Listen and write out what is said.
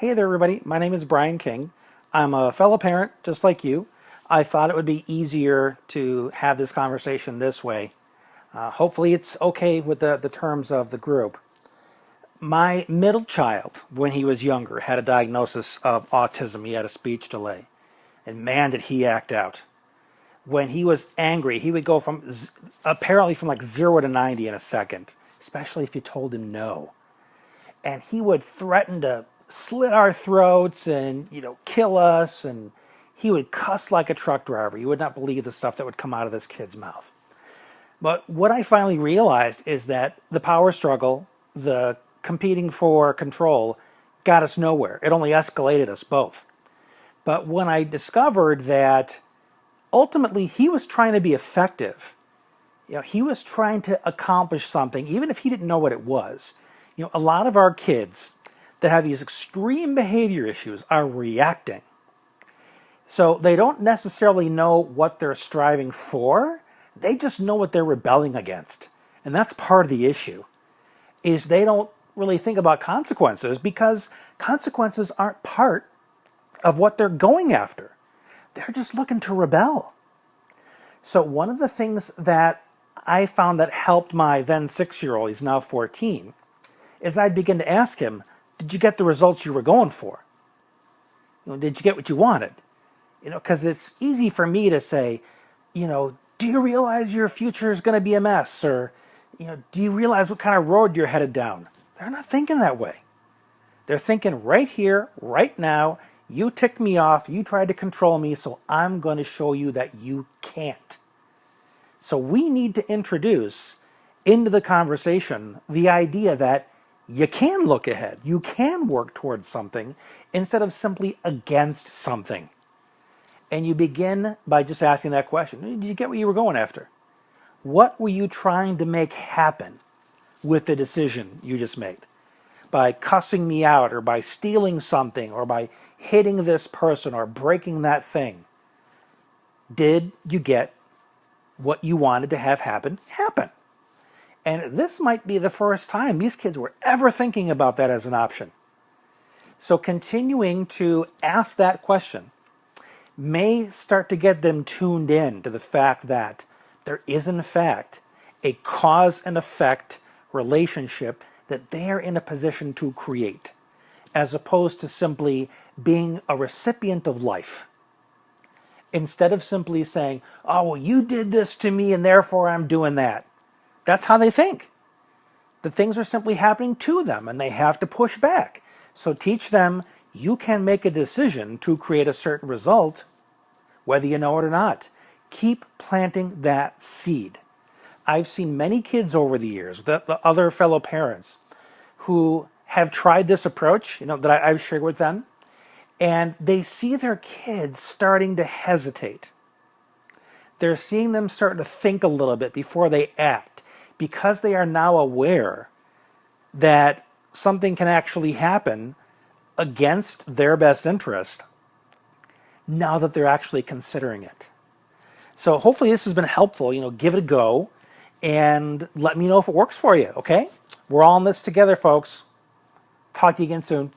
Hey there, everybody. My name is Brian King. I'm a fellow parent, just like you. I thought it would be easier to have this conversation this way. Hopefully, it's okay with the terms of the group. My middle child, when he was younger, had a diagnosis of autism. He had a speech delay. And man, did he act out. When he was angry, he would go apparently from like 0 to 90 in a second, especially if you told him no. And he would threaten to slit our throats and kill us, and he would cuss like a truck driver. You would not believe the stuff that would come out of this kid's mouth. But what I finally realized is that the power struggle, the competing for control, got us nowhere. It only escalated us both. But when I discovered that ultimately he was trying to be effective, he was trying to accomplish something, even if he didn't know what it was. A lot of our kids that have these extreme behavior issues are reacting. So they don't necessarily know what they're striving for. They just know what they're rebelling against. And that's part of the issue, is they don't really think about consequences because consequences aren't part of what they're going after. They're just looking to rebel. So one of the things that I found that helped my then 6-year-old, he's now 14, is I'd begin to ask him, did you get the results you were going for? Did you get what you wanted? Because it's easy for me to say, do you realize your future is going to be a mess? Or, do you realize what kind of road you're headed down? They're not thinking that way. They're thinking right here, right now, you ticked me off, you tried to control me, so I'm going to show you that you can't. So we need to introduce into the conversation the idea that you can look ahead, you can work towards something instead of simply against something. And you begin by just asking that question. Did you get what you were going after? What were you trying to make happen with the decision you just made? By cussing me out, or by stealing something, or by hitting this person, or breaking that thing. Did you get what you wanted to have happen? And this might be the first time these kids were ever thinking about that as an option. So continuing to ask that question may start to get them tuned in to the fact that there is, in fact, a cause and effect relationship that they're in a position to create, as opposed to simply being a recipient of life. Instead of simply saying, oh, well, you did this to me and therefore I'm doing that. That's how they think. The things are simply happening to them and they have to push back. So teach them you can make a decision to create a certain result, whether you know it or not. Keep planting that seed. I've seen many kids over the years, the other fellow parents, who have tried this approach, that I've shared with them, and they see their kids starting to hesitate. They're seeing them start to think a little bit before they act, because they are now aware that something can actually happen against their best interest now that they're actually considering it. So hopefully this has been helpful. Give it a go and let me know if it works for you, okay? We're all in this together, folks. Talk to you again soon.